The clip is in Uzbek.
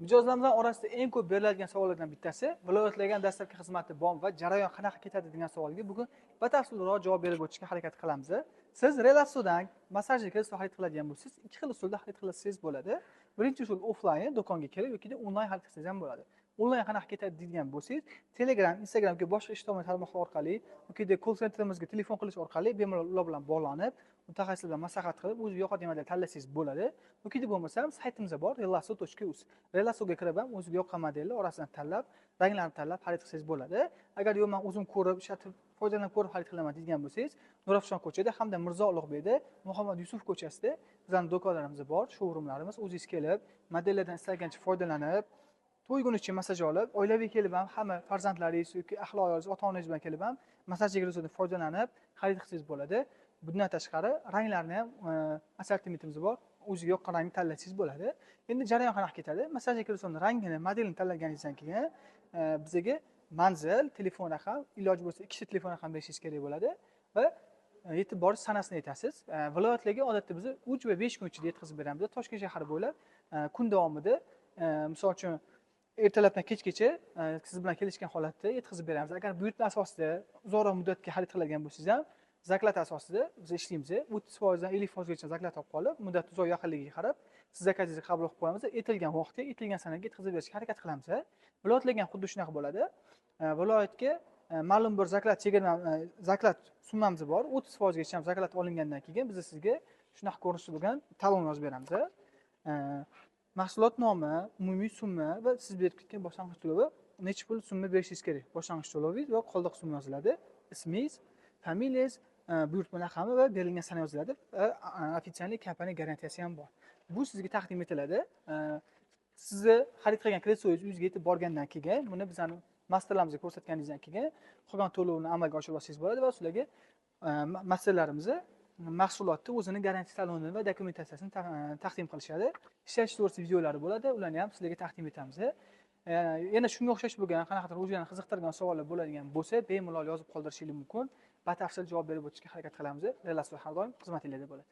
Mijozlarimizdan orasida eng ko'p beriladigan savollardan bittasi viloyatlarga dastlabki xizmati bormi va jarayon qanaqa ketadi degan savolga bugun batafsilroq javob berib o'tishga harakat qilamiz. Siz Relasodan massajli kreslo xarid qiladigan bo'lsangiz, ikki xil usulda xarid qilsangiz bo'ladi. Birinchi usul offlayn do'konga kelib yoki onlayn xarid qilsangiz ham bo'ladi. Onlayn qanaqa ketadi degan bo'lsangiz, Telegram, Instagram yoki boshqa ijtimoiy tarmoqlar orqali yoki call centrimizga telefon qilish orqali bemalol ular bilan bog'lanib, mutaxassislar bilan maslahat qilib, o'ziga yoqadigan model tanlasangiz bo'ladi. Yoki bo'lmasam saytimizda bor relaso.uz. Relasoga kirib ham o'ziga yoqqan modelni orasidan tanlab, ranglarni tanlab xarid qilsangiz bo'ladi. Agar yo'q men o'zim ko'rib, ishlatib, foydalanib ko'rib xarid qilaman degan bo'lsangiz, Nurafshon ko'chada hamda Mirzo Ulug'bekda, Muhammad Yusuf ko'chasida bizning do'konlarimiz bor, showroomlarimiz. O'zingiz kelib, modellardan istagancha foydalanib, to'ygunicha massaj olib, oilaviy kelib ham hamma farzandlaringiz yoki ahli oyolingiz, ota-onangiz bilan kelib ham massaj resursidan foydalanib xarid qilsangiz bo'ladi. Bundan tashqari ranglarni ham assortimentimiz bor. O'ziga yoqqan rangni tanlasangiz bo'ladi. Endi jarayon qanaqa ketadi? Massaj resursini rangini, modelini tanlaganingizdan keyin bizga manzil, telefon raqam, iloji bo'lsa ikkita telefon raqam berishingiz kerak bo'ladi va yetib borish sanasini aytasiz. Viloyatlarga odatda biz 3 va 5 kun ichida yetkazib beramiz. Toshkent shahri bo'ylab kun davomida, misol uchun ertalabdan kechgacha siz bilan kelishgan holatda yetkazib beramiz. Agar buyurtma asosida uzoqroq muddatga xarid qiladigan bo'lsangiz ham, zaklat asosida biz ishlaymiz. 30% dan 50% gacha zaklat olib qolib, muddat uzoq yaqinligiga qarab siz zakatingizni qabul qilib qo'yamiz. Aytilgan vaqtga, aytilgan sanaga yetkazib berishga harakat qilamiz. Viloyatlarga ham xuddi shunaqa bo'ladi. Viloyatga ma'lum bir zaklat chegirma, zaklat summamiz bor. 30% gacha zaklat olingandan keyin biz sizga shunaqa ko'rinishda bo'lgan talon yozib beramiz. Mahsulot nomi, umumiy summa va siz berib ketgan boshlang'ich to'lovi necha pul summa berishingiz kerak. Boshlang'ich to'lovingiz va qoldiq summa yoziladi. Ismingiz, familiyangiz, buyurtma raqami va berilgan sana yoziladi. Ofitsialniy kompaniya garantiyasi ham bor. Bu sizga taqdim etiladi. Sizni xarid qilgan kreditoyingiz uyingizga yetib borgandan keyin, buni bizning masterlarimizga ko'rsatganingizdan keyin qolgan to'lovni amalga oshirib olsangiz bo'ladi va sizlarga masterlarimizni mahsulotni o'zini garantiya talonini va dokumentatsiyasini taqdim qilishadi. Ishlash to'g'risida videolari bo'ladi, ularni ham sizlarga taqdim etamiz. Yana shunga o'xshash bo'lgan, qanaqadir o'zingizlarni qiziqtirgan savollar bo'ladigan bo'lsa, bemalol yozib qoldirishingiz mumkin. Batafsil javob berib o'tishga harakat qilamiz. Relaso har doim xizmatingizda bo'ladi.